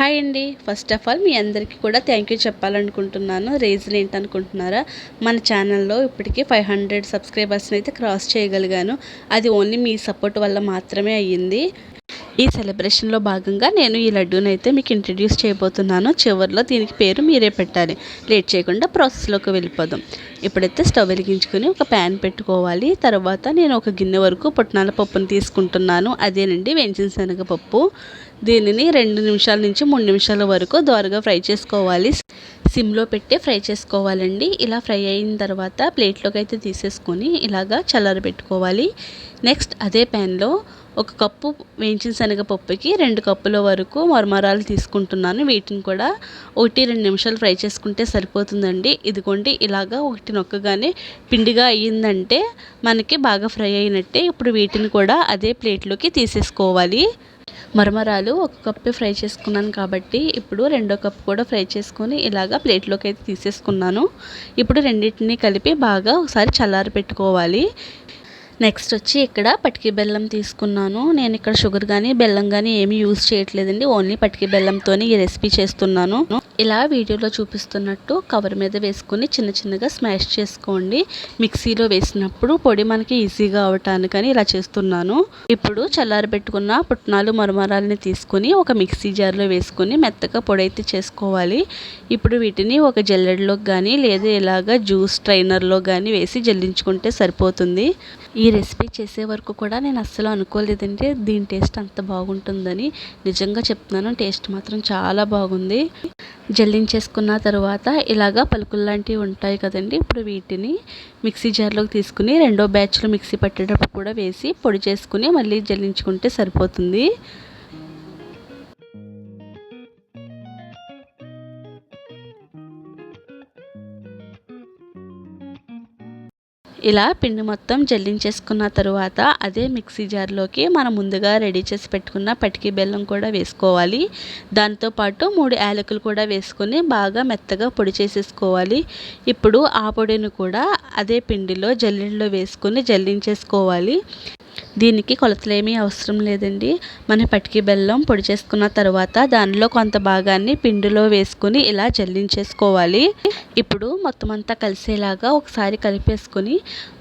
Hi అండి. First of all మీ అందరికీ కూడా థ్యాంక్ యూ చెప్పాలనుకుంటున్నాను. రీజన్ ఏంటనుకుంటున్నారా, మన ఛానల్లో ఇప్పటికీ 500 సబ్స్క్రైబర్స్ని అయితే క్రాస్ చేయగలిగాను. అది ఓన్లీ మీ సపోర్ట్ వల్ల మాత్రమే అయ్యింది. ఈ సెలబ్రేషన్లో భాగంగా నేను ఈ లడ్డూని అయితే మీకు ఇంట్రడ్యూస్ చేయబోతున్నాను. చివరిలో దీనికి పేరు మీరే పెట్టాలి. లేట్ చేయకుండా ప్రాసెస్లోకి వెళ్ళిపోదాం. ఇప్పుడైతే స్టవ్ వెలిగించుకొని ఒక ప్యాన్ పెట్టుకోవాలి. తర్వాత నేను ఒక గిన్నె వరకు పుట్నాల పప్పును తీసుకుంటున్నాను. అదేనండి వేయించిన శనగపప్పు. దీనిని 2 నిమిషాల నుంచి 3 నిమిషాల వరకు దోరగా ఫ్రై చేసుకోవాలి. సిమ్లో పెట్టి ఫ్రై చేసుకోవాలండి. ఇలా ఫ్రై అయిన తర్వాత ప్లేట్లోకి అయితే తీసేసుకొని ఇలాగా చల్లారబెట్టుకోవాలి. నెక్స్ట్ అదే ప్యాన్లో 1 కప్పు వేయించిన శనగపప్పుకి 2 కప్పుల వరకు మరమరాలు తీసుకుంటున్నాను. వీటిని కూడా 1-2 నిమిషాలు ఫ్రై చేసుకుంటే సరిపోతుందండి. ఇదిగోండి ఇలాగా ఒకటి నొక్కగానే పిండిగా అయ్యిందంటే మనకి బాగా ఫ్రై అయినట్టే. ఇప్పుడు వీటిని కూడా అదే ప్లేట్లోకి తీసేసుకోవాలి. మరమరాలు 1 కప్పు ఫ్రై చేసుకున్నాను కాబట్టి ఇప్పుడు 2వ కప్పు కూడా ఫ్రై చేసుకొని ఇలాగా ప్లేట్లోకి అయితే తీసేసుకున్నాను. ఇప్పుడు రెండింటిని కలిపి బాగా ఒకసారి చల్లారి పెట్టుకోవాలి. నెక్స్ట్ వచ్చి ఇక్కడ పటికి బెల్లం తీసుకున్నాను. నేను ఇక్కడ షుగర్ కానీ బెల్లం కానీ ఏమీ యూజ్ చేయట్లేదండి. ఓన్లీ పటికి బెల్లంతోనే ఈ రెసిపీ చేస్తున్నాను. ఇలా వీడియోలో చూపిస్తున్నట్టు కవర్ మీద వేసుకుని చిన్నగా స్మాష్ చేసుకోండి. మిక్సీలో వేసినప్పుడు పొడి మనకి ఈజీగా అవటానికని ఇలా చేస్తున్నాను. ఇప్పుడు చల్లారబెట్టుకున్న పుట్నాలు మరమరాలని తీసుకుని ఒక మిక్సీ జార్లో వేసుకుని మెత్తగా పొడి అయితే చేసుకోవాలి. ఇప్పుడు వీటిని ఒక జల్లెడలోకి కానీ లేదా ఇలాగా జ్యూస్ ట్రైనర్లో కానీ వేసి జల్లించుకుంటే సరిపోతుంది. ఈ రెసిపీ చేసే వరకు కూడా నేను అస్సలు అనుకోలేదండి దీని టేస్ట్ అంత బాగుంటుందని. నిజంగా చెప్తున్నాను, టేస్ట్ మాత్రం చాలా బాగుంది. జల్లించేసుకున్న తర్వాత ఇలాగా పలుకులు లాంటివి ఉంటాయి కదండి. ఇప్పుడు వీటిని మిక్సీ జార్లోకి తీసుకుని 2వ బ్యాచ్లో మిక్సీ పట్టేటప్పుడు కూడా వేసి పొడి చేసుకుని మళ్ళీ జల్లించుకుంటే సరిపోతుంది. ఇలా పిండి మొత్తం జల్లించేసుకున్న తర్వాత అదే మిక్సీ జార్లోకి మనం ముందుగా రెడీ చేసి పెట్టుకున్న పటికి బెల్లం కూడా వేసుకోవాలి. దాంతోపాటు 3 యాలకులు కూడా వేసుకొని బాగా మెత్తగా పొడి చేసేసుకోవాలి. ఇప్పుడు ఆ పొడిని కూడా అదే పిండిలో జల్లెడలో వేసుకొని జల్లించేసుకోవాలి. దీనికి కొలతలేమీ అవసరం లేదండి. మన పటికి బెల్లం పొడి చేసుకున్న తర్వాత దానిలో కొంత భాగాన్ని పిండిలో వేసుకుని ఇలా జల్లించేసుకోవాలి. ఇప్పుడు మొత్తం అంతా కలిసేలాగా ఒకసారి కలిపేసుకొని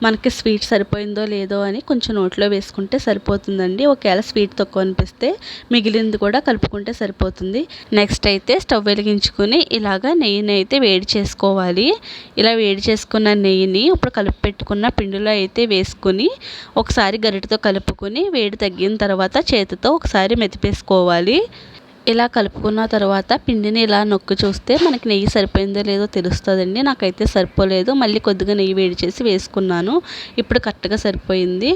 మనకి స్వీట్ సరిపోయిందో లేదో అని కొంచెం నోట్లో వేసుకుంటే సరిపోతుందండి. ఒకవేళ స్వీట్ తక్కువ అనిపిస్తే మిగిలింది కూడా కలుపుకుంటే సరిపోతుంది. నెక్స్ట్ అయితే స్టవ్ వెలిగించుకొని ఇలాగా నెయ్యిని అయితే వేడి చేసుకోవాలి. ఇలా వేడి చేసుకున్న నెయ్యిని ఇప్పుడు కలిపి పెట్టుకున్న పిండిలో అయితే వేసుకుని ఒకసారి గరిటెతో కలుపుకొని వేడి తగ్గిన తర్వాత చేతితో ఒకసారి మెతిపేసుకోవాలి. ఇలా కలుపుకున్న తర్వాత పిండిని ఇలా నొక్కి చూస్తే మనకి నెయ్యి సరిపోయిందో లేదో తెలుస్తుందండి. నాకైతే సరిపోలేదు. మళ్ళీ కొద్దిగా నెయ్యి వేడి చేసి వేసుకున్నాను. ఇప్పుడు కరెక్ట్గా సరిపోయింది.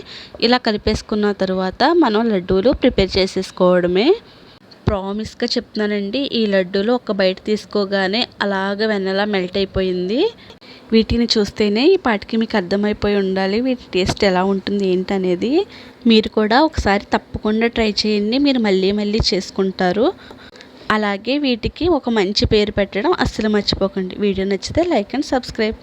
ఇలా కలిపేసుకున్న తర్వాత మనం లడ్డూలు ప్రిపేర్ చేసేసుకోవడమే. ప్రామిస్గా చెప్తున్నానండి, ఈ లడ్డూలు ఒక బయట తీసుకోగానే అలాగ వెన్నలా మెల్ట్ అయిపోయింది. వీటిని చూస్తేనే ఈ పాటికి మీకు అర్థమైపోయి ఉండాలి వీటి టేస్ట్ ఎలా ఉంటుంది ఏంటనేది. మీరు కూడా ఒకసారి తప్పకుండా ట్రై చేయండి. మీరు మళ్ళీ చేసుకుంటారు. అలాగే వీటికి ఒక మంచి పేరు పెట్టడం అస్సలు మర్చిపోకండి. వీడియో నచ్చితే లైక్ అండ్ సబ్స్క్రైబ్.